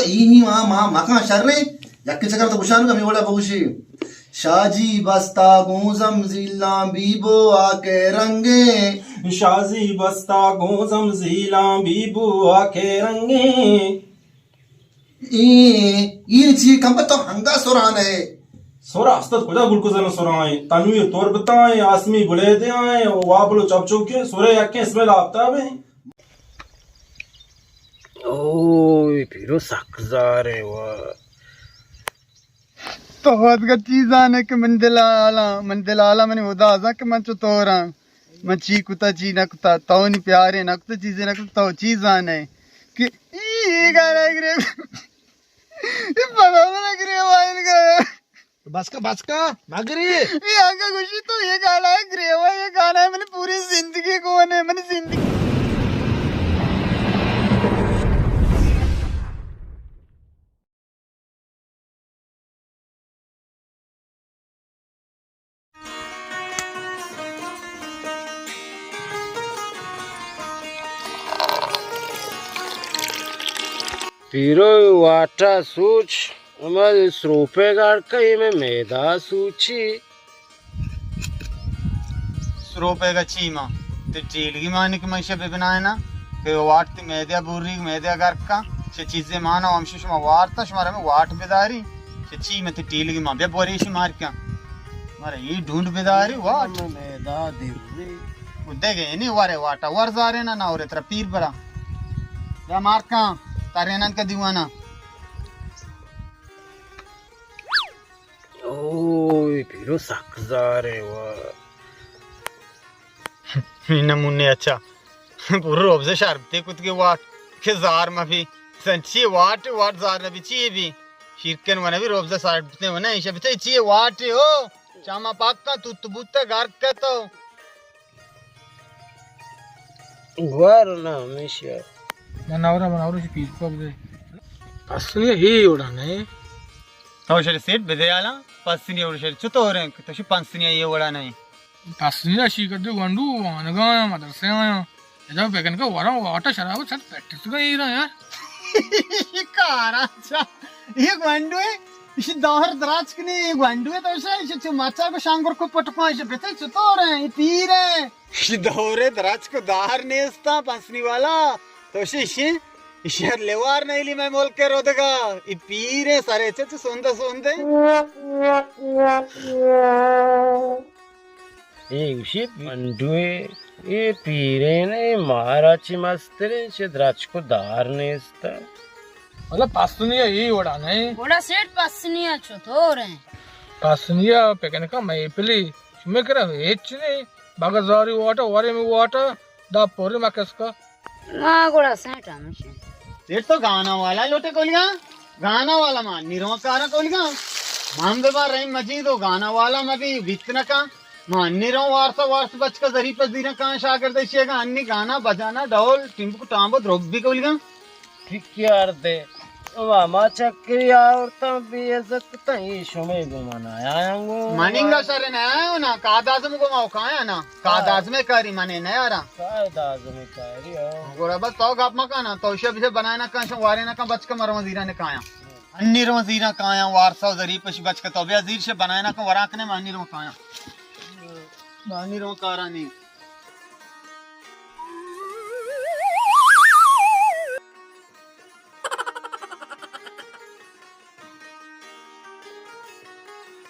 ही माका शर्रे याके चकर तो गुशानु मी वडा बगुशी शाजी बस्ता गोजम जिला बीबो आके रंगे शाजी बस्ता गोजम जिला बीबो आके रंगे ये ची कंप तो हंगा सुरान है सोरा अस्तात खुदा गुलको जन सोराय तनु तोर बताए आसमी गुले दे आए वाबलो चपचौके सोरे याके इसमें लापता बे ओए फिरो सकजारे वा तो बहुत का चीज आने के मंदिर आला मैंने उदा आजा के मैं चुतोरा मैं ची कुता ची ना कुता तो नहीं प्यारे ना कुता चीजें ना कुता तो चीज आने कि ये गाना गिरे ये पता ना गिरे वाइन का बस का मगरी ये आगे खुशी तो ये गाना है ग्रेवा ये गाना है मैंने पूरी जिंदगी को है मैंने जिंदगी फिरो वाटा सूच अमल स्रोपे गाड़ कई में मैदा सूची स्रोपे का चीमा ते टीलगी माने की मैशे पे बनाए ना के वाट ती मेदिया बुरी मेदिया गर्का से चीजें माना वंश शुमा वार्ता शुमारे में वाट बेदारी से ची में ते टीलगी मां बे बोरेशी मार क्या मारे ये ढूंढ बेदारी वाट मैदा दिर्रे उदे गए नहीं वारे वाटा वर जा रे ना और तेरा पीर बरा या मार का तारेनन का दीवाना ओए फिरो सकजारे वा नमूने अच्छा पूरा रोब से शर्बते कुछ के वाट के जार में भी संची वाट जार में भी चाहिए भी शिरकन वने भी रोब से शर्बते वने इसे भी चाहिए वाट हो चामा पाक का तू बुत्ता गार का तो वर ना हमेशा मनावरा से पीस को दे असली ही उड़ाने तो शरी सेट बेदे आला पसनी और शरी चुतो हो रहे तो शी पंसनी ये उड़ा नहीं असली अशी कर दे वंडू अनगा मदरसे आया जब बेगन का वरा वाटा शराब सर प्रैक्टिस का ही रहा यार कारा अच्छा ये गंडू है इसे दाहर दराज के नहीं गंडू है तो इसे इसे माचा को शांगर को पटपा इसे बेटे चुतो हो रहे ये पीर है इसे दाहरे दराज को दाहर नेस्ता पंसनी वाला तो इसे लेवार नहीं ली मैं मोल के रोदेगा ये पीर है सारे चे सोंदे ये उसी मंडुए ये पीरे ने महाराची मास्तरे से द्राच को दार ने इसता मतलब पासनिया ही उड़ाने बड़ा सेट पासनिया चुतो रहे पासनिया पेकन का मैं पली शुमे करा हेच ने बागजारी वाटा वारे में वाटा दा पोरे माकस का ना गोड़ा सेट हमेशा ये तो गाना वाला लोटे कोलिगा गाना वाला मान निरोकारा कोलिगा मान दे बार रही मजीद हो गाना वाला मैं भी वितना का मान निरो वार्स बच का जरी पर दीना का शागर देशिएगा अन्नी गाना बजाना ढोल टिम्बू टांबो द्रोबी कोलिगा ठीक यार दे मामा चक्री और तम भी इज्जत तई शुमे गुमाना आयांगो मानिंगा सरे ना आयो ना कादाज में को मौका ना कादाज में करी माने ना यारा कायदाज में करी हो गोरा बस तो गप मका ना तो शे भी बनाना का शो वारे ना का बच का मर वजीरा ने काया अन्नी रो वजीरा काया वारसा जरी पे बच का तो बे अजीर से बनाना का वराक ने मानी रो काया मानी रो कारा नहीं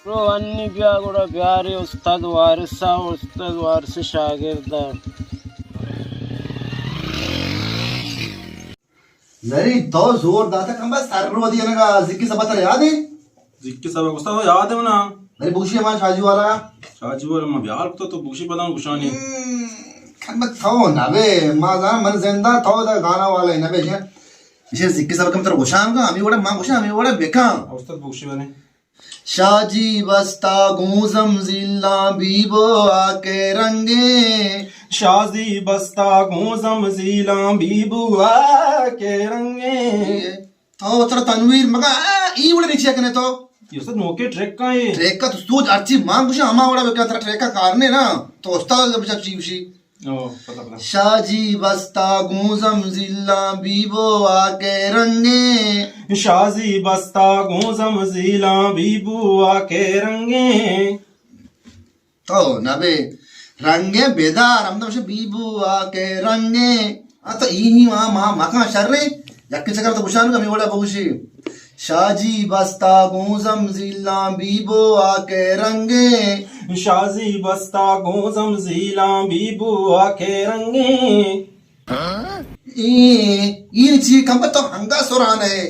प्रो अन्नी ब्या गोड़ा ब्यारे उस्ताद वारिस शागिर्दा नरी तो जोर दाता कंबा सररो दिया ना जिक्की सबत याद है जिक्के सब गुस्सा याद है ना नरी बुशी मा शाजी वाला मैं ब्याल तो बुशी पता गुशानी कंबा थो ना बे मा जा मन जिंदा थो दा गाना वाला है ना बे इसे जिक्की सब कम तर गुशान का हमी वड़ा मा गुशा हमी वड़ा बेका उस्ताद बुशी बने शाजी बस्ता गोजम जिला बीबो आके रंगे शाजी बस्ता गोजम जिला बीबुआ के रंगे तो तेरा तनवीर मगा ई उड़े रिक्शा कने तो ये सब नोके ट्रैक का है ट्रैक का तो सोच अच्छी मां कुछ हमा वड़ा बेका तेरा ट्रैक का कारने ना तो उस्ताद जब जब चीवशी पता पता शाजी बस्ता गूंजम जिल्ला बीबो आके रंगे शाजी बस्ता गूंजम जिला बीबू आके रंगे तो नबे रंगे बेदार हमदम से बीबू आके रंगे आता इनी मा माका शर्रे यक्की चकर तो बुशानु कमी ओला बहुशी शाजी बस्ता गूंजम जिल्ला बीबो आके रंगे शाजी बस्ता गूंजम जिला बीबू आके रंगे ई ची कंपत तो हंगा सुरान है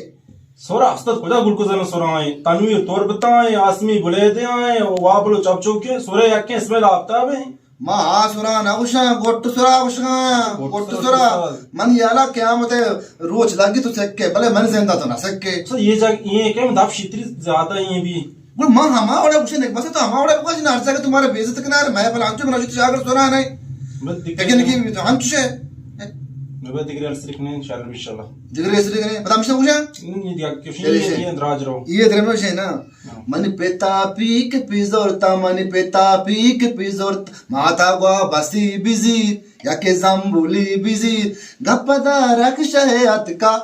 सोरा अस्तात खुदा गुलकुजन सोराय तन्वीर तोर बताए आसमी बुले दे आए वाबलो चपचौके सोरे यक्के इसमें लापता बे मा सुरान अवशा गोट्टु सुरा अवशा गोट्टु सुरा मन याला क्या मते रोज लगी तो सेक्के भले मन जिंदा तो ना सेक्के सर ये जग ये क्या दाब शित्री ज्यादा ये भी बोल मां हमा वाला कुछ नहीं बस तो हमा वाला कुछ नहीं हरसा के तुम्हारे बेइज्जत करना मैं भला अंचो बना जो अगर सुरा नहीं मैं लेकिन की तो हम छे मैं दिगरे अलसरिकने इंशाल्लाह दिगरे इसलिए नहीं पता मुझे पूछा नहीं दिया कि ये दराज रो ये द्रव्य है ना मन पेता पीक पिजोरता मन पेता पीक पिजोरता माता गो बसी बिजी या के जंबुली बिजी गपदा रक्षे अतका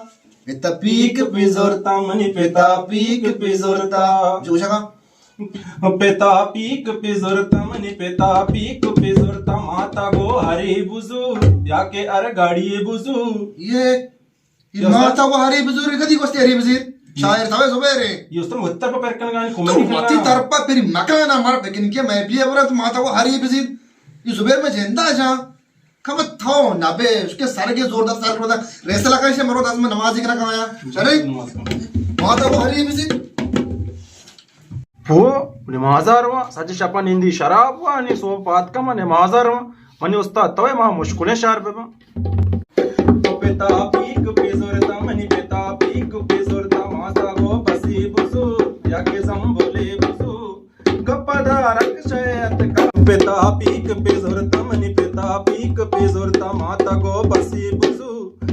पेता पीक पिजोरता मन पेता पीक पिजोरता जो जगह पेता पीक पिजोरता मनी पेता पीक पिजोरता माता गो हरी बुजू याके अर गाड़ी बुजू ये माता को हरी बुजुर्ग कदी कोस्ते हरी बुजुर्ग शायर था सुबेरे ये उस तरह उत्तर पर परकन गाने तो कॉमेडी मती तरपा फिर मकाना मार लेकिन के मैं भी बरा तो माता को हरी बुजुर्ग ये सुबेर में जिंदा जा कब था नबे उसके सर के जोरदार सर पर रेस लगा से मरो दस में नमाज ही करा आया चले माता को हरी बुजुर्ग पो नमाजारवा सच शपन हिंदी शराब वा नि सो बात का मन नमाजारवा मनी उस्ताद तवे मा मुश्किल शार पे पेता पीक पिजोरता मनी पेता पीक पिजोरता माता गो बसी बुसु याके संबोले बुसु गपदा रक्षयत का पेता पीक पिजोरता मनी पेता पीक पिजोरता माता गो बसी बुसु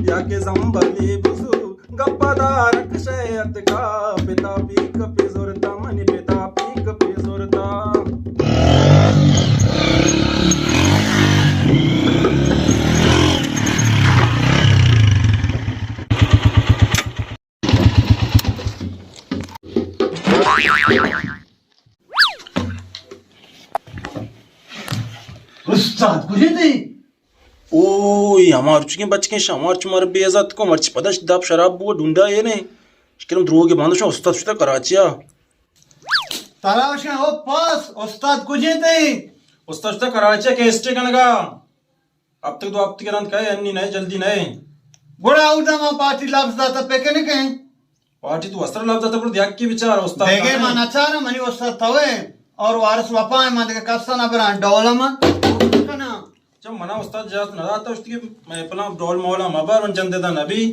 याके संबोले बुसु गपदा रक्षयत का पेता पीक पिजोरता मनी पेता पीक पिजोरता उस्ताद कुछ नहीं ओय हमार चुके बचके शमार चुमार बेइज्जत को मर्च पदश दाब शराब बो ढूंढा ये ने शिकरम द्रोगे बांधो उस्ताद शुता कराचिया तलाश है ओ पास उस्ताद कुछ नहीं उस्ताद शुता कराचिया के स्टे कनगा अब तक तो अब तक रंत कहे अन्नी नहीं जल्दी नहीं बड़ा उदमा पार्टी लफ्ज दाता पेकने के पार्टी तू अस्त्र लाभ जाता पर त्याग के विचार उस्ताद देगे मन अच्छा ना मनी उस्ताद तवे और वारस वपा है मन के कस्ता ना बरा डोलम कना जब मना उस्ताद जात न आता उसके मैं अपना डोल मौला मबार वन जंदे दा नबी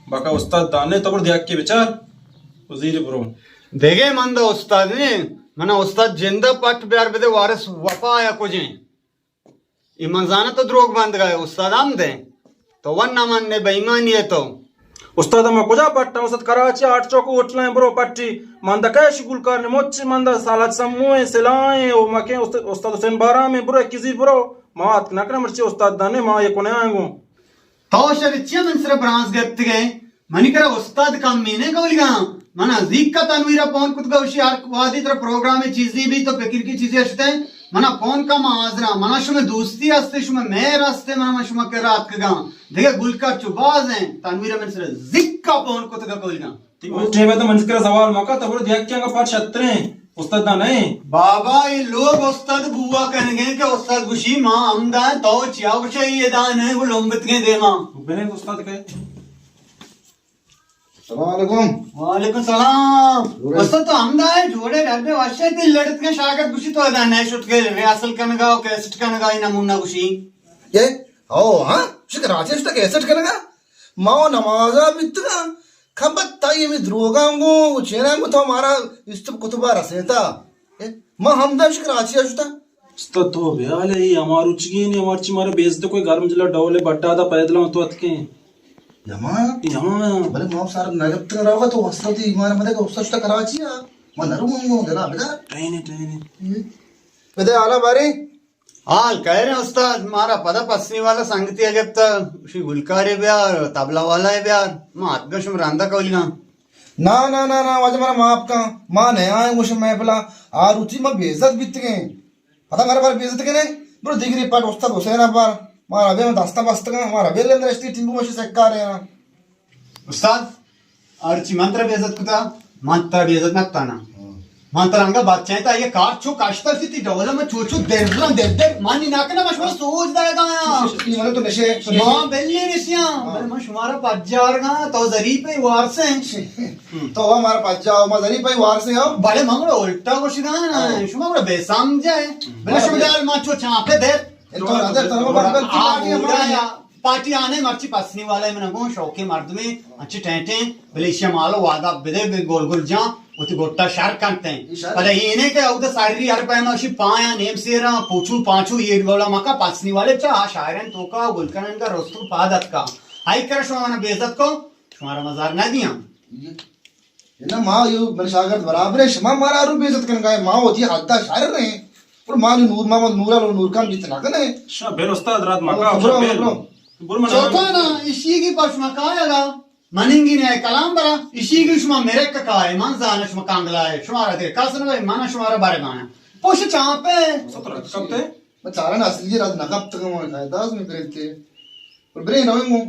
बाका उस्ताद दाने तो पर त्याग के विचार वजीर ब्रो देगे मन दा उस्ताद ने मना उस्ताद जिंदा पट प्यार बदे वारस वपा आया कुछ ईमान जाना तो द्रोग बंद गए उस्ताद हम दे तो वन ना मन ने बेईमानी है तो उस्ताद मैं कुजा पट्टा उस्ताद कराची 8 चौको उठलाए ब्रो पट्टी मंदा कैश गुल करने मोच मंदा सालात समूह सिलाए ओ मके उस्ताद हुसैन बारा में ब्रो किसी ब्रो मात नकना मर्ची उस्ताद दाने मा ये कोने आएगो तो शरिचिया मन सिर्फ ब्रांस गत्त गए मनी करा उस्ताद कम मीने गौलिगा मना जीक का तनवीरा पौन कुत गौशी आर वादी तरह प्रोग्राम में चीज़ी भी तो फिक्र की चीजें असते मना कौन का माजरा मना शुमे दोस्ती असते शुमे मैं रास्ते मना शुमे के रात का देखे गुलका चुबाज हैं तनवीरा मन सिर्फ जीक का पौन कुत गौलिगा उठे में तो मंस्करा सवाल मका तब देख क्या का पाठ छत्रे उस्ताद दा नहीं बाबा ये लोग उस्ताद बुआ कहेंगे कि उस्ताद गुशी मां हमदा तो चिया गुशा ये दान है वो लोंबत के दे मां बिने उस्ताद के अस्सलाम वालेकुम वालेकुम सलाम उस्ताद तो हमदा है जोड़े डरबे वाशे दिल लड़त के शागत गुशी तो अदा नहीं शुट के रे असल कन गाओ कैसेट कन गाई नमूना गुशी ये ओ हां शिकर राजेश तक कैसेट करेगा माओ नमाजा बितगा खबत ताई में द्रोगांगो चेरांगो तो हमारा इस्तब कुतुबा रसेता मां हमदा शिकर राचिया जुता उस्ताद तो बेहाल है हमार उचगी ने हमार ची मारे बेच दे कोई घर में जला डोले बट्टा दा पैदल तो अतके यमा यमा भले मां सार नगत करावा तो वस्ताद ईमान मध्ये का उस्ताद कराचिया मन नरुंगो देना बेटा ट्रेन बेदे आला बारी हाल कह रहे हैं उस्ताद मारा पता पसनी वाला संगति है जब तक शी गुलकार है ब्यार तबला वाला है ब्यार मात गशम रांदा कौलिना ना ना ना ना वाज मारा माप का मां नहीं आए मुश मैं भला आ रुचि में बेइज्जत बीत गए पता मारा बार बेइज्जत के नहीं ब्रो डिग्री पाट उस्ताद हुसैन बार मारा बे में दस्ता बस्त का मारा बे लेंदर स्टी टिंगू मशी सेक्का रे ना उस्ताद अर्ची मंत्र बेइज्जत कुता मंत्र बेइज्जत नक्ता ना मंत्र अंगा बच्चे ता ये काट छो काश्ता सी डोला में छो देर मानी ना करना मशवा सोच दाएगा ये वाला तो नशे मां बेल्ली निसिया बल मशमारा पज्जार गा तो जरी पे वार से तो हमारा पज्जा मजरी पे वार से हम बड़े मंगलो उल्टा कोशिगा ना शुमा बड़ा बेसमझे बले शुमदाल माचो चापे दे तो अदर तरह बल पार्टी आने मर्ची पसनी वाला है गो शौके मर्द में अच्छी टेंटे बलेशिया मालो वादा बिदे गोल गोल जा उत गोट्टा शार काटते हैं पर इने के उद सारी यार पे मशी पाया नेम से रा पूछू पाछू ये बोला मका पसनी वाले चा शायरन तो का गुलकरन का रस्तु पादत का आई कर शोना बेइज्जत को तुम्हारा मजार ना दिया ये ना मां यो बल शागिर्द बराबर है शमा मारा रू बेइज्जत करन का मां होती हद्दा शायर रहे और मां नूर मां नूरा लो नूर खान जितना कने बेल उस्ताद रात मका चौथा ना इसी की पक्ष में कायगा मनिंगी ने कलाम बरा इसी की शुमा मेरे का काय मन जाने शुमा कांगला है शुमारा दे कासन भाई माना शुमारा बारे गाना पोश चापे सत्र कबते बेचारा ना असली रात नकब तक mo दास में करते और ब्रे नवेंगो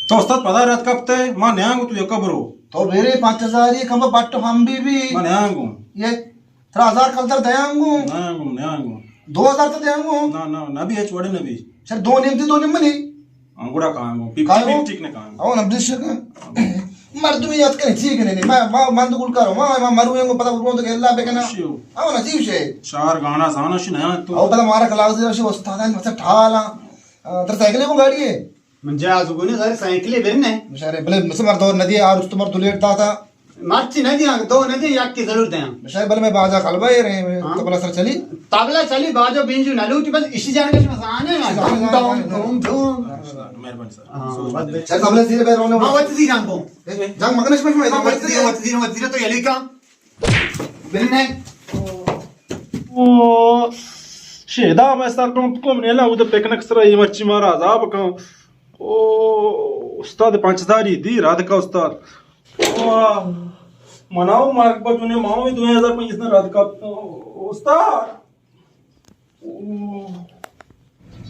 तो उस्ताद पता रात कबते मां न्यांगो तू कबरो तो बेरे 5000 ये खंबा पट्टो हम भी मां न्यांगो ये 3000 कलतर दयांगो न्यांगो 2000 तो दयांगो ना ना नबी है चोड़े नबी सर दो नेम थे दो नेम नहीं अंगुड़ा कांगो पिक ने कांगो आओ नब्दिश का मर्द में याद करें ठीक है नहीं मैं मन तो गुल करो मैं मरू को पता बोल तो अल्लाह पे कहना आओ ना जीव से चार गाना साना शी नया तो आओ पता मारा क्लास दे से उस्ताद है मतलब ठाला तेरे साइकिल को गाड़ी है म्हणजे आजुगुने सारे साइकिल बेरने बेचारे भले मुझसे मर दो नदी और उस तुम्हार दुलेटता था माची नदी आ दो नदी याक की जरूरत है बेचारे भले मैं बाजा खलबा ही रहे तो भला सर चली तबला चली बाजो बिंजू नलूटी बस इसी जाने के मसाने ना धूम धूम मेहरबानी सर सर तबले सीधे पैर रोने हां वत जीरान को जंग मगनश में वत जीरा तो यली का बिलने ओ शेदा मैं सर को नेला उद पिकनिक सर ये मच्छी मारा अजाब का ओ उस्ताद पंचदारी दी रात का उस्ताद मनाओ मार्क पर तूने माओ 2025 ना रात का उस्ताद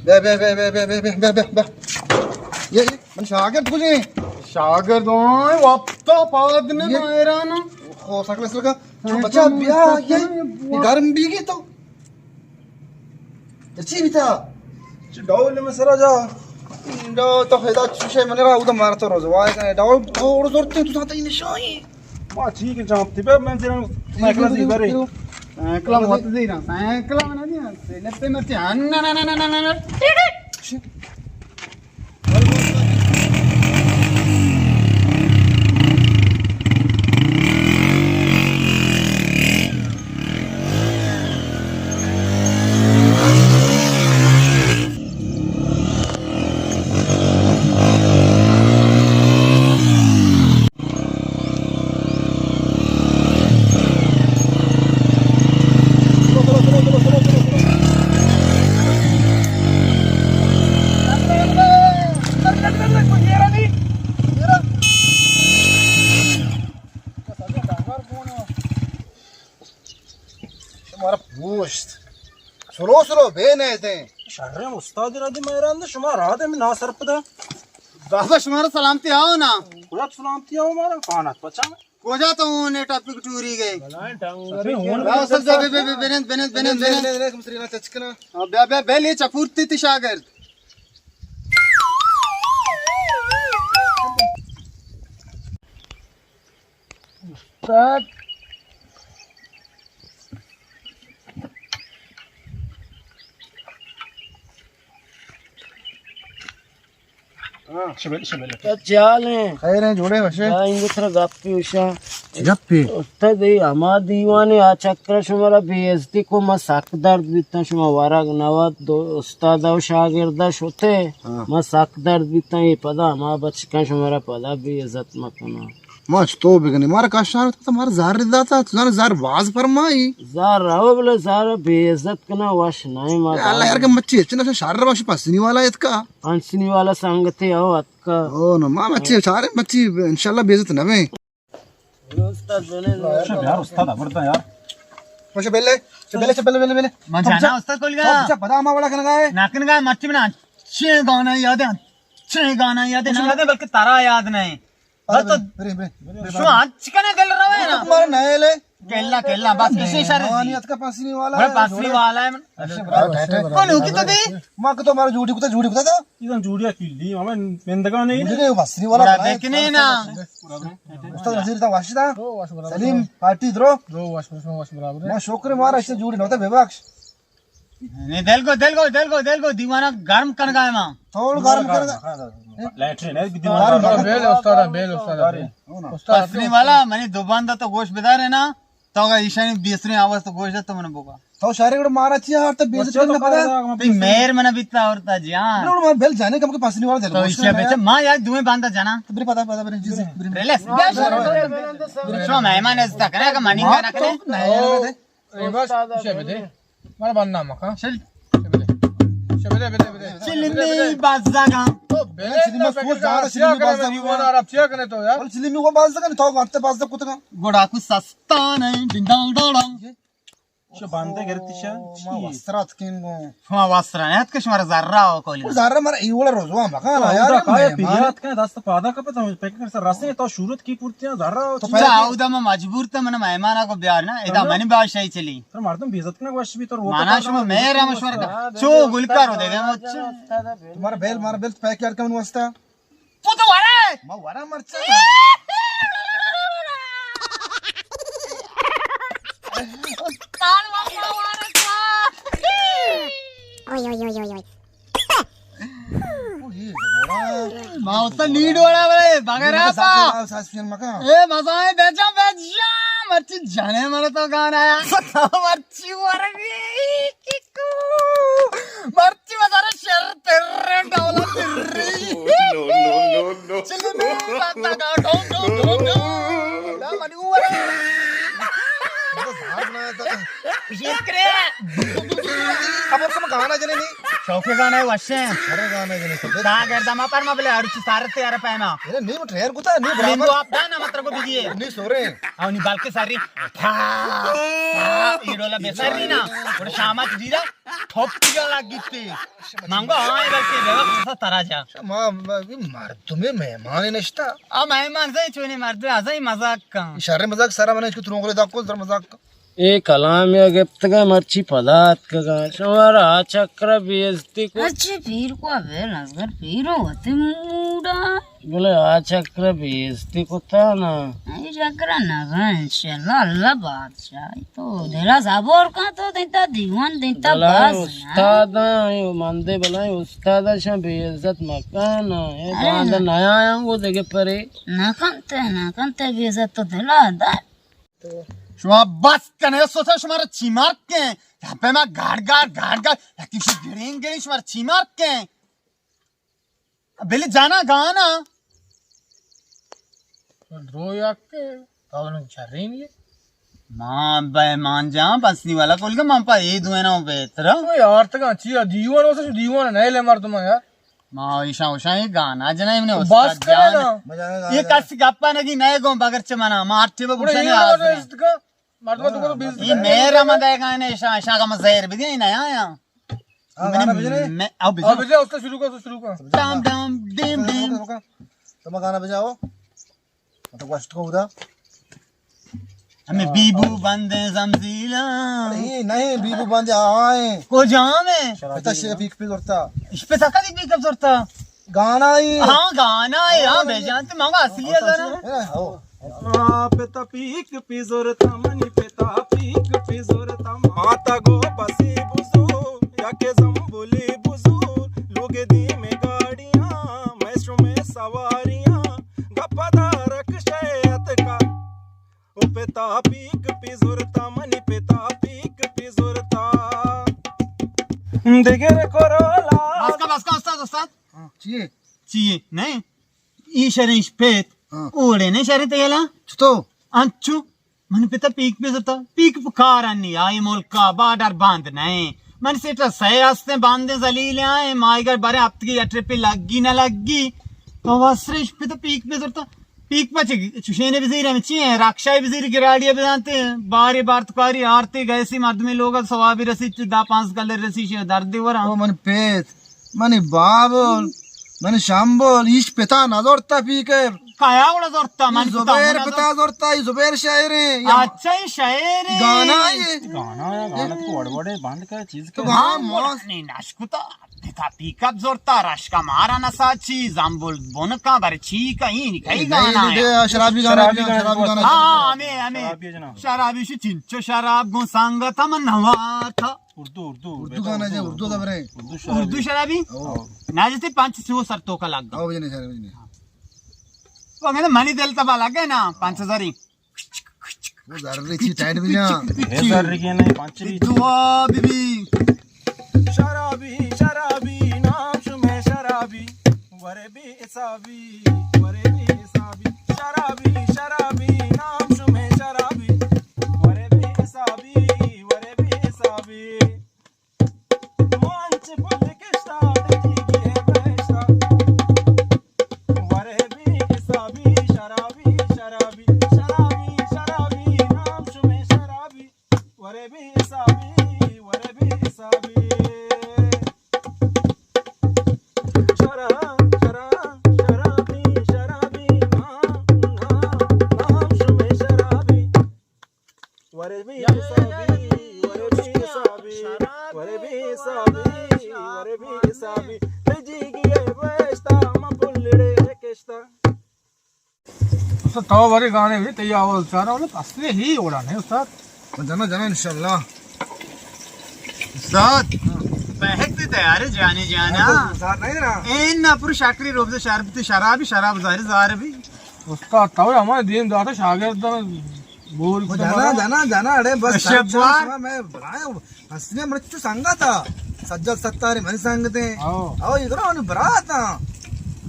बे बे बे बे बे बे बे बे बे ये मन शागिर्द तुझे शागिर्द ओए वप्ता पाद ने मेरा ना हो सकले सलका बच्चा बिया ये गर्म बीगी तो अच्छी बिता डाउल में सरा जा डो तो हैदा छे मने रा उदा मारतो रोज वाय का डाउल थोड़ जोरते तू साता इन शाई मा ठीक है जाम तिबे मैं तेरा साइकिल दी करे साइकिल मत जीरा साइकिल ना दिया से लेते न ध्यान ना ना ना ना ना हमारा पोस्ट सुलो सुलो बेने थे शर्रे उस्ताद रादी मेरा अंदर शुमा रात में ना सरपदा बाबा शुमारा सलामती आओ ना पूरा सलामती आओ मारा कानत पचा को जा तो ने टॉपिक टूरी गए अरे होन राव सब जा बेने मुसरीना चचकना बे बे बेले चपूर्ती ती शागिर्द उस्ताद क्या चाल है खैर है जोड़े वशे इंगे थरा गप्पी उषा गप्पी उस्ताद ये हमा दीवाने आ चक्र शुमारा बेइज्जती को म साकदर्द बितना शुमा वारा नवा दो उस्ताद और शागिर्दा शोते म साकदर्द बितना ये पदा हमा बचका शुमारा पदा बेइज्जत मत करना मच तो बिगनी मार का शार तो मार जार दाता तुझा जार वाज फरमाई जार रहो बोले सारा बेइज्जत करना वश नहीं माता अल्लाह यार के मच्छी इतना से शार वाश पसनी वाला इसका पंचनी वाला संगते हो अक्का ओ न मां मच्छी सारे मच्छी इंशाल्लाह बेइज्जत न वे उस्ताद बने यार उस्ताद बढ़ता यार मुझे बेले मन जाना उस्ताद कोल गा अच्छा पता मा वाला कन गाए नाकन गा मट्टी में अच्छे गाना याद है बल्कि तारा याद नहीं तो शो आज कने दिल रहा है ना तुम्हारे नए ले केला बस किसी इशारे मानियत का पसनी वाला बड़ा पासनी वाला है कौन हो की तो दी मां को तो मार झूठी कुता था इधर जूड़िया किल्ली हमें मेंदगा नहीं मुझे पसनी वाला देखने ना उस्ताद नजीर था वाशिदा सलीम पार्टी द्रो वाश बराबर मां शुक्र मारा इससे झूठी नहोता बेबख्श ने दिल को दीवाना गर्म कर गए मां थोड़ गरम कर लैट्रिन है दीवार बेल उस्ताद पासनी वाला मैंने दुबान तो गोश्त बेदार है ना तो अगर ईशानी बीसरी आवाज तो गोश्त तो मैंने बोका तो सारे को मारा चाहिए और तो बेइज्जत करना पड़ा भाई मेर मैंने बीता और था जान लोग मार बेल जाने कम के पसनी वाला तो दिल इससे बेचे मां यार दुए बांधा जाना तो बड़ी पता बड़ी जी रिलैक्स शो मेहमान है तक ना का मनी का रखने बस शेबे मारा बनना मका चल शेबे चिल्ली बाजागा तो बेले अरब चिया कने तो यार चिली में वो बाज का तो गाते बाज का कुत्ता गोड़ा को सस्ता नहीं डिंडल डोडंग शो बांधे गिरतिशा मां वस्त्रात किन गो हुआ वासरा है के शमार जर्रा हो कोली जार मार इवला रोजवा मका ना यार काय पियात काय दास्त पादा का पता पैक कर सर रसे तो शुरुत की पूर्तियां जरा तो आउदा में मजबूर था मैंने मेहमान को ब्याह ना इदा मनी बात सही चली तर मारतम बेइज्जत करना वश भी तो वो माना शो मेरा मशवरा का चो गुलकार हो देगा मुझे तुम्हारा बेल पैक यार कौन वस्ता पुतो वारे मां वरा मरचा कान वाला वाला ओय ओय ओय ओय मां उतना नीड वाला वाले बगैरा पा सासपियन मका ए मजा है बेचा मर्ची जाने मारे तो गाना आया मर्ची वरगी किकू मर्ची मजारा शर तेरे डोला तेरी नो चल मैं पता का डो ला मनी वरा ये करे खबर कम गाना जने नहीं शौके गाना है वशे अरे गाना जने सब दा गर्दा मा पर मा बले अरुचि सारते यार पैमा अरे नहीं वो ट्रेयर कुता नहीं लिंदो बराबर आप दाना मात्र को बिजिए नहीं सोरे ಅವನಿ ಬಾಲ್ಕೆ ಸಾರಿ ಇಡೋಲ್ಲ ಬೇಸಾರಿ ನಾ ಒಡ ಶಾಮತ್ ದೀರಾ ಥೊಪ್ಪಿಗೆ ಆಗಿತ್ತೆ ಮಂಗೋ ಹಾಯ್ ಬಲ್ಕೆ ವ್ಯವಸ್ಥೆ ತರಾಜಾ मार तुम्हें मेहमान नष्टा ಆ ಮೆಹಮಾನ್ ಸೈ ಚೋನೆ ಮಾರ್ದೆ ಅಜೈ ಮಜಾಕ್ ಕಾ इशारे मजाक सारा मैंने इसको तुरंत दाको जरा मजाक ए कलाम या गिफ्त का मर्ची पदार्थ का शमारा चक्र बेइज्जती को अच्छे पीर को अबे नजर पीरो होते मूडा बोले आ चक्र बेइज्जती को था ना नहीं चक्रा नजर इंशाल्लाह अल्लाह बादशाह तो देला साबोर का तो देता दीवान देता बस उस्ताद यो मंदे बलाई उस्ताद शा बेइज्जत मकान ए बांध नया आया वो देखे परे ना कंते बेइज्जत तो देला दा शुमा बस कने सोचा शुमार चिमार के यहाँ पे मैं गाड़ किसी गिरेंगे शुमार चिमार के बेले जाना गाना ड्रो याके तावन चरेंगे मां बे मान जा बसनी वाला कोल के मां पा ए दुए ना बेतरा यार तक चिया दीवान से दीवान नहीं ले मार तुम यार मां ईशा ये गाना जना इमने बस करे ना ये कस गप्पा नगी नए गो बगर चमना मारते बे बुझने आज इसका मार तो को 20 ये मेरा मदा गाने ईशा का मज़ेर भी नहीं नया आया मैं अब भेजा उसका शुरू कर डाम डाम डिम डिम तुम गाना बजाओ तो कष्ट को उदा हमें बीबू बंदे जमजीला नहीं बीबू बंद आए को जामे पता से पीक पे करता इस पे तक दी कब जरूरत गाना ही हां गाना है हां बेजान ते मांगा असली है गाना हो पेता पीक पिजोरता मनी पेता पीक पिजोरता माता गो बसी बुजू याके जंबुली बुजू लोगे दी में गाड़ियां मैस्ट्रो में सवारियां गपदा रख शयत का ओ पेता पीक पिजोरता मनी पेता पीक पिजोरता देगे रे कोरोला बस का उस्ताद चाहिए चाहिए नहीं ई शरीश पेट ओढे नाही शरीर त्याला तो अंचू मन पिता पीक पे होता पीक पुकार अन्नी आई मुल्का बाडर बांध नहीं मन सेटा सही आस्ते बांधे जलीले आए माईगर बारे आप की अटरे पे लगी ना लगी तो वस्त्रेश पिता पीक पे होता पीक पचे चुशेने बिजीर में ची रक्षा बिजीर गिराड़िया बिजानते बारे बार तुकारी आरते गए सी मर्द में लोग सवाबी रसी दा 5 गले रसी शे दर्द वरा ओ मन पेत मन बाबल मन शाम्बल इश पेता नजरता पीके काया उड़ा जोरता मन जुबैर पेता जोरता ये जुबैर शायर है अच्छा ही शायर है गाना ये गाना तो वड़वड़े बांध कर चीज तो हाँ मस्त नहीं नाशकुता पिता पिकअप जोरता रश्का मारा नसाची जांबुल बोनका बारे चीका ही निकाई गाना है शराबी गाना हाँ हमें शराबी से चिंचो शराब गो सांगा था मन हवा था उर्दू गाना है उर्दू का बरे उर्दू शराबी ना जैसे 5 सौ सरतों का लग आओ बजने शराबी ने वो कहते मनी दिल तबा लगे ना 5000 ही वो जर्री ची टाइट भी ना ए सर के नहीं पांचरी दुआ बीबी शराबी शराबी नाम शुमे शराबी वरे भी हिसाबी शराबी शराबी नाम शुमे शराबी वरे भी हिसाबी मंच पल के स्टार्ट की है बेस्ता वरे भी हिसाबी शराबी नाम शुमे शराबी वरे भी हिसाबी तो बारे गाने भी तैयार हो चारा वाले असली ही उड़ाने उस्ताद जाना इंशाल्लाह साथ बहकते तैयार है जाने जाना साथ नहीं ना इन ना पूरी शाकरी रोब से शराब ज़ाहिर भी उस्ताद तो हमारे दिन दाता शागिर्द बोल जाना अरे बस शब्बार मैं बनाया हंसने मृत्यू सांगा था सज्जद सत्तारे मन सांगते आओ इधर आने बरात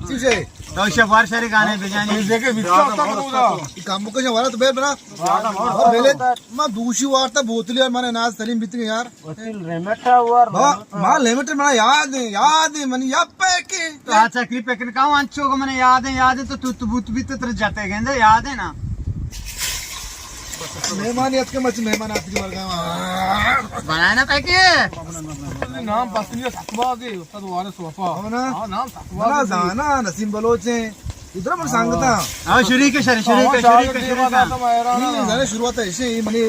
तुझे तो शबार शरी गाने बजाने देखे काम को वाला तो बेल बना और बेले मां दूसरी वार्ता बोतली और माने नाज सलीम बीत गए यार रेमेटा हुआ मां लिमिटेड बना याद है मनी याद पे के तो अच्छा क्लिप पे का अंचो को मैंने याद है तो तू बूत भी तो जाते गए याद है ना मेहमान याद के मच मेहमान आपकी वर्ग बनाया ना पैके नाम पसंद सकवा दे उस्ताद वाले सोफा हो ना नाम सकवा बना जाना नसीम बलोच है इधर मन सांगता हां शुरू के नहीं जाने शुरुआत ऐसे ही मनी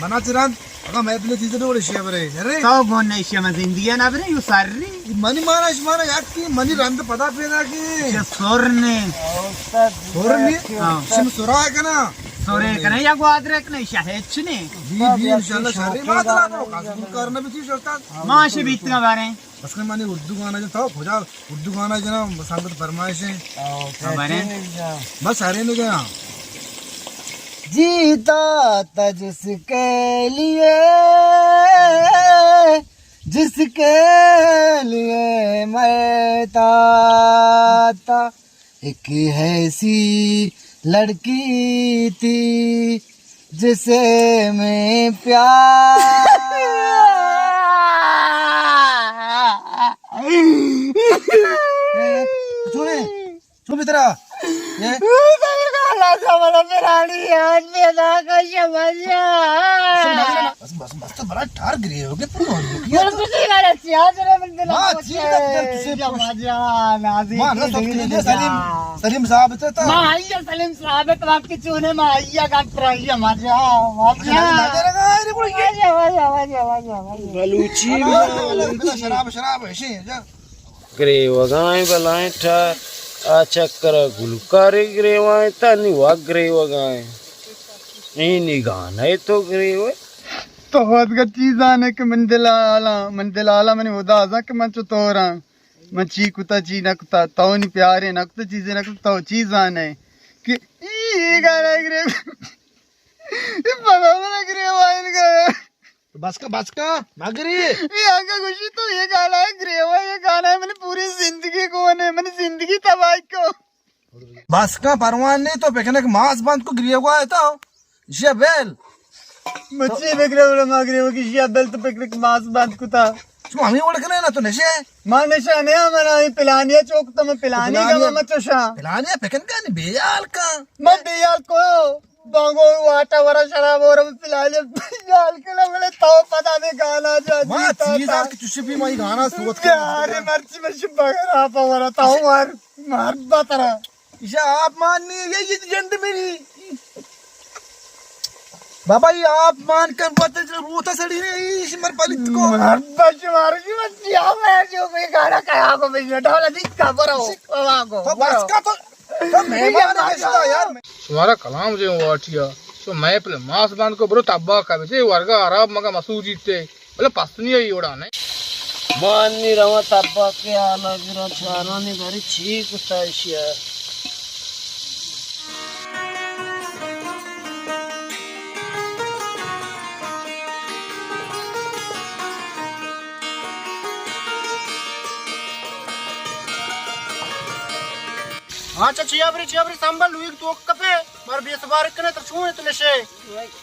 मना चिरान अगर मैं अपने चीजें तो शेयर बरे अरे तो कौन नहीं शेयर में जिंदगी ना बरे यू सारी मनी मारा याद की मनी रंग पता पेना की सोरने सिम सुरा है ना सोरे कने या ग्वादरेक नहीं शाहेच ने जी इंशाल्लाह शादी बात ला लो कासूल करना भी चीज होता माशे बीतना बारे बस में माने उर्दू गाना जो था खोजा उर्दू गाना जो ना संगत फरमाइश है बारे बस सारे में गया जीता था जिसके लिए मरता था एक ऐसी लड़की थी जिसे मैं प्यार सुन मित्रा ये बस तो बड़ा ठार गिरे हो गए तुम सलीम साहब सलीम साहब आपकी चूने माइया का शराब ऐसे ग्रेवगाय बलाय ठार आ चक्कर गुलकारी ग्रेवाय तनी वा ग्रेवगाय नहीं निगान है तो ग्रेव तो बहुत का चीज आने के मंदिल आला मैंने उदासा के मन चुतोरा मैं ची कुता ची नकुता तो नहीं प्यारे नकुता चीजें नकुता तो चीज आने कि ये गाना ग्रेव ये पता ग्रेव आइन गया बस का मगरी ये आगे खुशी तो ये गाना है ग्रेवा ये गाना है मैंने पूरी जिंदगी को मैंने जिंदगी तबाही को बस का परवान नहीं तो पेकने के मांस बांध को गिरिया हुआ है तो ये बेल मच्छी बेकरे वाला मागरे वो की शिया बेल तो पेकरे के मांस बांध को था तुम हमें ओढ़ के ना तो नशे मां नशा ने हमारा ही पिलानिया चौक तो मैं पिलानी का पिलानिया- मचोशा पिलाने पेकन का नहीं बेयाल का मैं बेयाल को बांगो आटा वरा शराब और पिला ले बेयाल के ना बोले तो पता नहीं गाना जा मां चीज आर की चुशी भी मई गाना सोच के अरे मर्ची में शिबगर आप वरा ताऊ मार बातरा इसे आप माननी ये जिंद मेरी बाबा ये आप मान कर रोता सड़ी रे इस मर पालित को मार की मत या मैं जो मैं गाना कहा को मैं ढोला दिख का बरो वागो तो बस का तो मेहमान है यार suara kalam je watia so मैं पहले मांस बांध को बरो तब्बा का बे वर्गा अरब मगा मसूजी ते बोले पसनी है योड़ा ने मानी रवा तब्बा के अलग रा चारा ने घरी ठीक उताशिया हाँ चियाबरी संभल लुई तो कपे मार 20 बार कने तो छूने तो नशे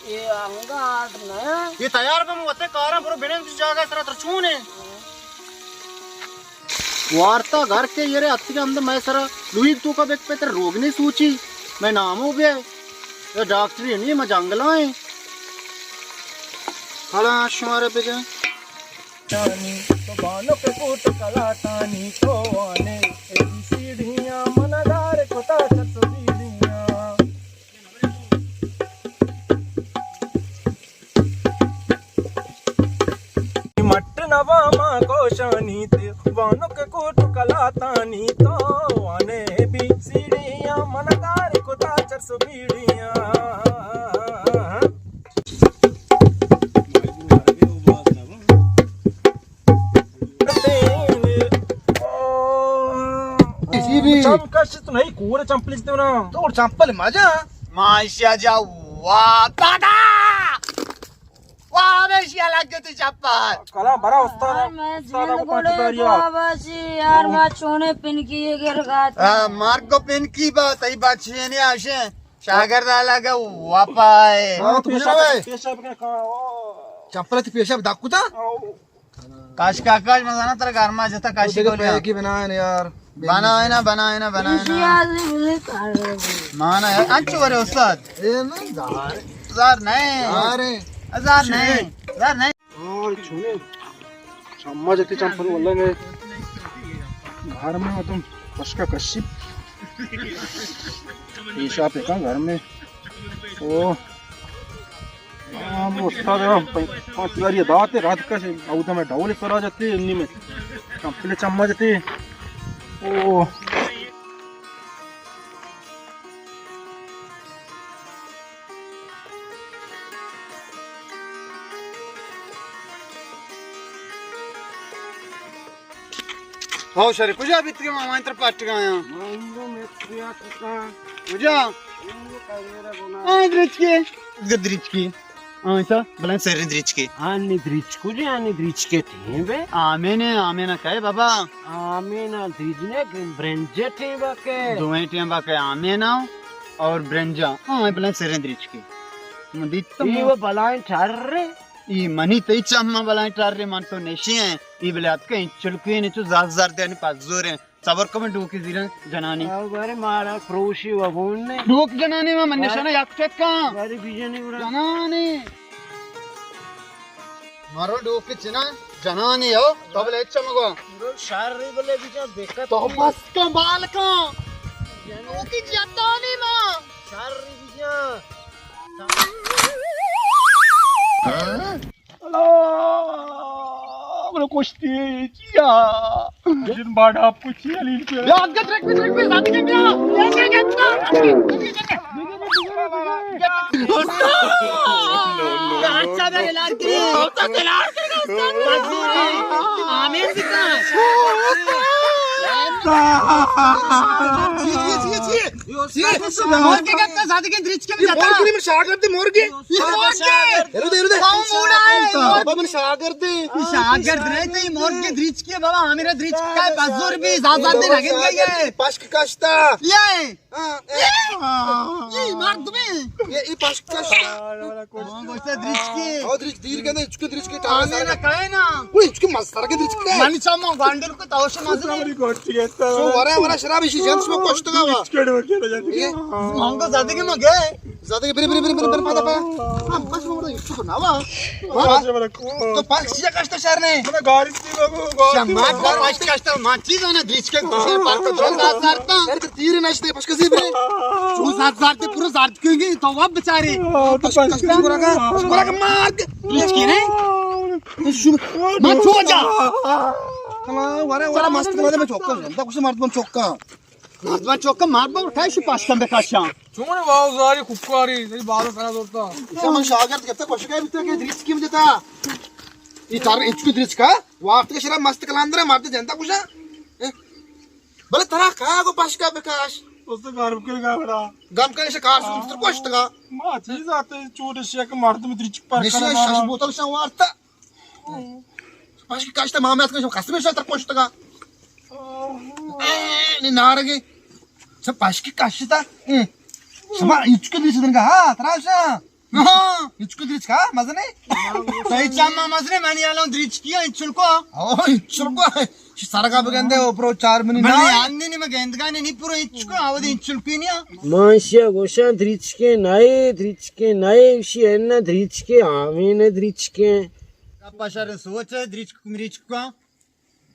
ये अंगाट ना ये तैयार बम होते कारा बरो बेने की जगह सरा तो छूने वार्ता घर के ये रे अत्ती के अंदर मैं सरा लुई तो का बेक पे तेरे रोग नहीं सूची मैं नाम हो गया ये डॉक्टरी नहीं मैं जंगला है हला शुमारे पे जा तानी तो बानो पे कोट कला तानी तो आने एबी सीढ़ियां मनदार कोता चतुरीड़ियां मट नवा मां कोशानी ते बानो के कोट कला तानी तो आने एबी सीढ़ियां मनदार कोता चतुरीड़ियां तो नहीं कूड़े चंपली ना तो चंपल मजा माशा जा वाह दादा वाह मेशिया लग गई थी चप्पल कला बड़ा उस्ताद है मैं उस्ताद जिंद को बड़े पांच बाबा जी यार मैं चोने पिन की ये गिर गाता मार्ग को पिन की बात आई बात छे नहीं आशे शागर डाला का वापाए चंपल पेशाब दाखवता काश काकाश मजाना तेरा घर में जता काशी को लिया की बना है यार बनाए ना माना यार अच्छे बरे उस्ताद हजार नहीं हजार नहीं और छूने चम्मा जती चंपल बोला मैं घर में हो तुम कशका कशिप पेशाब है का घर में ओ वो उस्ताद पांच बार ये दाते रात का से आउट में ढोले करा जाते इन्हीं में चंपले चम्मा जती ओ हो शरी कुछ अभी तक मामा इंटर पाट गया मांगो में किया का बुझा द्रिच की अच्छा भला सर द्रिच की आनी द्रिच कुछ आनी द्रिच के थे बे आमेना कहे बाबा आमीना द्रिजने ब्रेंजे थे बाके दोए टियां बाके आमेना और ब्रेंजा हां भला सर द्रिच की मुदित ये वो बलाएं ठार रे ಈ ಮನಿ ತೈ ಚಮ್ಮ ಬಲಾಂಟಾರ್ರೆ ಮಂಟೋ ನೆಶಿಯೆ ಈ ಬೆಲೆ ಅದಕ್ಕೆ ಚುಳುಕೆ ನೆಚು ಜಾರ್ದೆ ಅನಿ ಪಾಜೋರೆ ಸಬರ್ ಕಮ ಡೂಕಿ ದಿರ ಜನಾನಿ बारे मारा क्रोशी वबोने ಡೂಕ್ ಜನಾನಿ ಮ ಮನ್ಯಶನ ಯಾಕ್ಟೆಕ್ಕ बारे बिजने उड़ा ಜನಾನಿ ಮಾರೋ ಡೂಕ್ ಚಿನ ಜನಾನಿ ಯೋ ತಬಲೆ ಚಮಗೋ शारी बोले बिचा देखा तो बस का बाल का डूकी जतानी मा शारी बिचा बोलो कुश्ती जिया जिन बाड़ा पूछी अली पे यागत रख पे साथ के क्या ऐसे गत्ता अच्छा मेरे लड़की तो लड़की आमीन दिखा मोरगे का शादी के दृश्य के जाता मोरगी में शागिर्द मोरगी मोरगे इरुदे कौन मूड़ा है बाबा में शागिर्द शागिर्द रहे तो ये मोरगे दृश्य के बाबा हमेरा दृश्य का 500 रुपए 7 दिन लगे गए ये पाश्क काश्ता ये ये मार तुम्हें ये पाश्क काश्ता कौन गोष्ट दृश्य के और दृश्य तीर के इसके दृश्य के हमेरा कहे ना ओए इसके मस्तर के दृश्य का मानी चामा गांडल को तावश माजरे सो वरा शराब इसी जेंट्स में कष्ट का मांगो शादी के मगे ज्यादा के बिरे पादा पा हम बस मोर इसको तो नावा तो पाश्क से काश्ता शहर ने समाज का पांच कष्ट माची जो ना दृश्य के पार्क को जोन दास मारता अरे तीर नचते पाश्क से बिरे जो साथ साथ पूरा साथ क्योंकि तो अब बेचारे पाश्क का मार दृश्य की नहीं मत छू जा वरा मस्त कला में चौका जनता कुछ मारत बन चौका नाजमा चौका मार बा उठाई से पास कंबे काशा చూడండి బాబు గారి కుక్కారి ఇది బాగా ఖరాబ్ అవుతా मन शागिर्द कितना कुछ का बिते के दृश्य की देता ये तार इचको दृश्य का वाफ्त के शराब मस्त कला अंदर मारते जनता कुछ भले तरह का को पाश का विकास उससे घर के का बड़ा गम के से कार सुत्र कष्ट का मा चीज आते चोर शेक मारते में त्रिच पर निश्चय शास बोतल से वार्ता पाश की काश्ता मामे के कस्मे से तर कष्ट का नि नारगे सब पाश की काश्ता समा इचको दृश्य दिन का हां तराशा हां इचको दृश्य का मजा नहीं सही चामा मसरे मानी आलो दृश्य किया इचुल को ओ इचुल को सारा का बगंदे ऊपर 4 मिनट मने आंदी नि मगे गेंदगाने नि पूरा इचको आवदे इचुल किनिया माश्या गोशा ध्रिचके नाये विषय है ना ध्रिचके आमीन ध्रिचके पशर सोच दृश्य का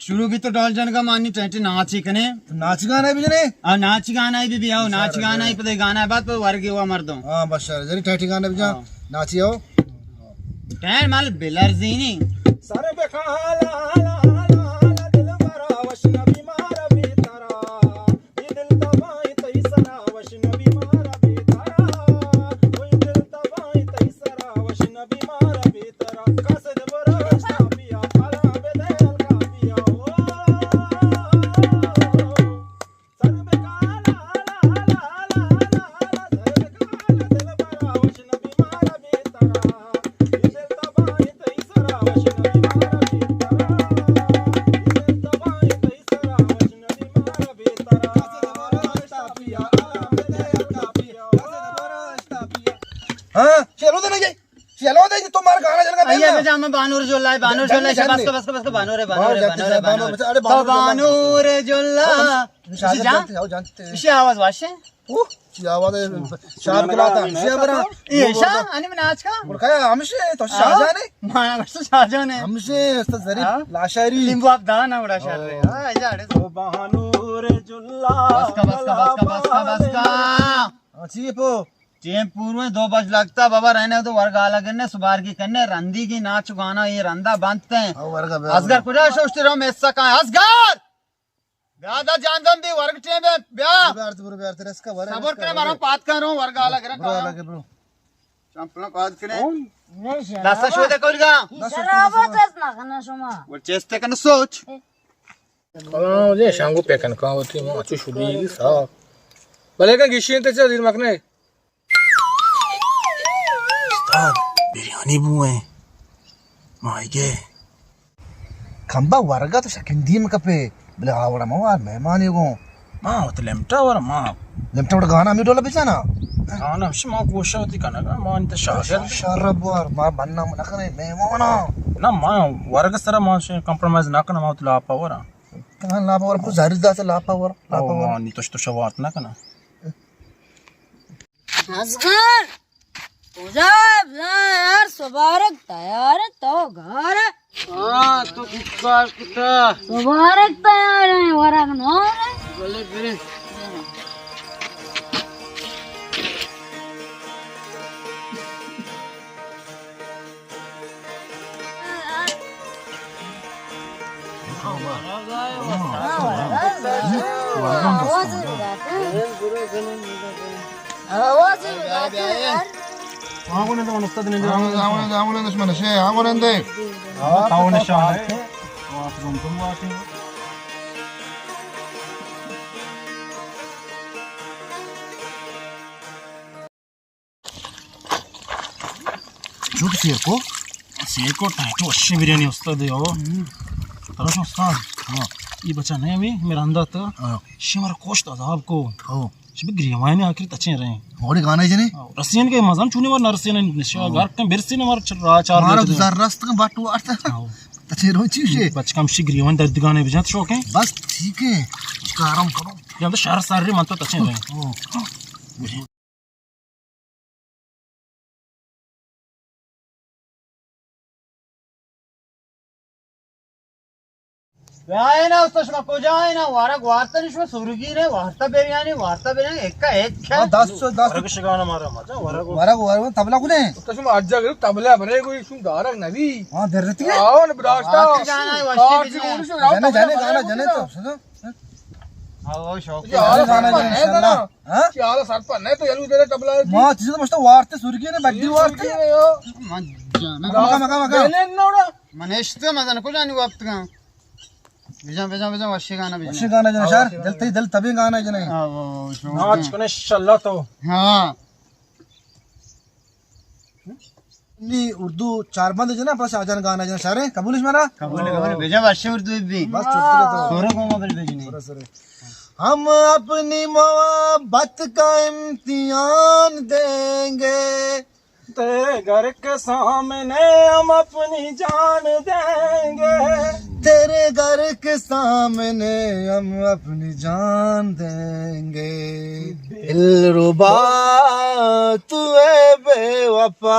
शुरू की तो डॉल जन का मानी टेंटे नाची कने नाच गाना भी जने आ नाच गाना ही भी आओ नाच गाना ही पता गाना है बात पर वर्ग हुआ मर्दों हां बस जरी ठठी गाना भी जा नाची आओ टैन माल बेलर जीनी सारे बेखाला दिल बरा वशन बीमार बेतारा ये दिल दबाई तैसरा वशन बीमार बेतारा कोई दिल दबाई तैसरा वशन बीमार बेतारा कसद बरस्ता पिया काला बेदल का पिया ओ सर बेखाला दिल बरा वशन बीमार बेतारा ये दिल दबाई तैसरा वशन बीमार हां चलो दे नहीं चलो दे तो मार गाना चल का आइए बेटा मैं बानूर जोल्ला बस का बानूर है बानूर जोल्ला आओ जानते इसे आवाज वाशे ओ की आवाज शार बुलाता से बरा ये शा आणि में नाच का काय हमसे तो शाहजहां ने माया बस शाहजहां ने हमसे तो जरीफ लाशायरी लिंबू आप दान ना उड़ा शार रे हां जा रे ओ बहानूर जुल्ला बस का अच्छी पो टेम पूर्व में 2 बज लगता बाबा रहने तो वर्ग आला करने सुबार की करने रंदी की नाच गाना ये रंदा बांधते हैं असगर कुछ सोचते रहो मैं ऐसा कहां असगर दादा जानदम भी वर्ग टेम है ब्याह तेरे इसका वर सबर करे मारो बात कर रहा हूं वर्ग आला करे ब्रो अलग ब्रो चंपला बात करे दासा शो दे कोलगा शराबतच ना खाना सोमा वो चेष्टा करना सोच जे सांगू पेकन का होती माचू शुदी सा भले का गिशी त्याच्या दिमाग नाही बिरयानी बुए मायगे खंबा वर्गा तो शकिंदी में कपे बोले आवड़ा मवार मेहमान को मां तो लेमटा वर मां लेमटा उड़ा गाना मी डोला बेचाना गाना हशी मां गोशावती kana मां इंत शाहर शरब वर मा बनना नखने मेहमान ना मां वर्ग सरा मां कंप्रोमाइज ना kana मां तुला पावर कहां लापावर पुर जारी दास लापावर मां नी तो शवात ना kana असगर पूजा यार सुबारक तैयार है तो घर हाँ तो कुक्कार कुत्ता सुबारक तैयार है वरक नो बोले फिर आगोने तो नसता नहीं आगोने दुश्मन से आगोने दे तावने शाह है आप तुम वाटी చూడు సేపు సేకో టైట్ వశ్య బిర్యానీ వస్తుంది तरस उस्ताद ये बच्चा नहीं अभी मेरा अंदर था शिमर कोश था आपको शिब ग्रीवाई ने आखिर अच्छे रहे होड़ी गाना जने रसियन के मजान चुने वाला रसियन निशा गार के बिरसी ने मार चार मारो गुजार रास्त का बाटू आता अच्छे रोची से बचकम शी ग्रीवाई दर्द गाने भी जात शौक है बस ठीक है उसका आराम करो जब तो शहर सारे मन तो अच्छे रहे ना उस्ताद को जाए ना वारा वार्ता निश्व सुरगी रे वार्ता बिरयानी एक का एक क्या 10 वरग शिगाना मारा मजा वरग वारा तबला कुने उस्ताद आज जगह तबला भरे कोई सुन दारक नदी हां धरती है आओ न ब्रास्टा जाना है वशी जाने गाना तो सुनो आओ शौक यार गाना इंशाल्लाह हां यार सर पर नहीं तो यलू तेरे तबला मां तुझे तो मस्त वार्ते सुरगी ने बड्डी वार्ते मगा मनेश तो मदन को जानी वक्त का बेजा वशी गाना अच्छे गाना जने यार दिल तभी गाना जने आज कने इंशाल्लाह तो हां नी उर्दू चार बंद जना बस आजान गाना जने सारे कबूल मारा कबूल बेजा वशी उर्दू भी बस चुटकी तो सोरे को मगर बेजनी हम अपनी मोहब्बत का इम्तिहान देंगे तेरे घर के सामने हम अपनी जान देंगे तेरे घर के सामने हम अपनी जान देंगे दिलरुबा तू है बेवफा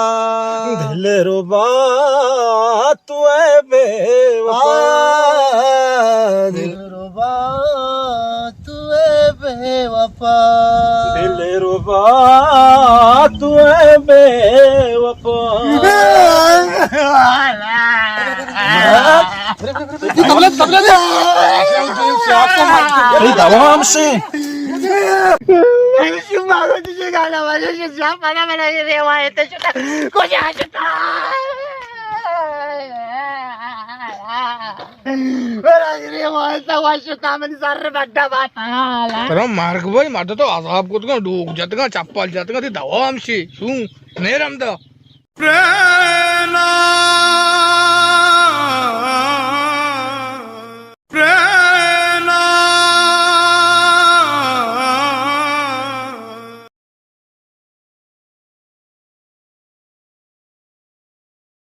दिलरुबा तू है बेवफा दिलरुबा तू है बेवफा दिलरुबा तू है बेवफा दवाम से गाना वाले बड़ा रेवायत कुछ मार्ग भाई मारतो तो आजाब को तो डूब जातगा चप्पल जातगा ते दवा आमशी शू नेरम द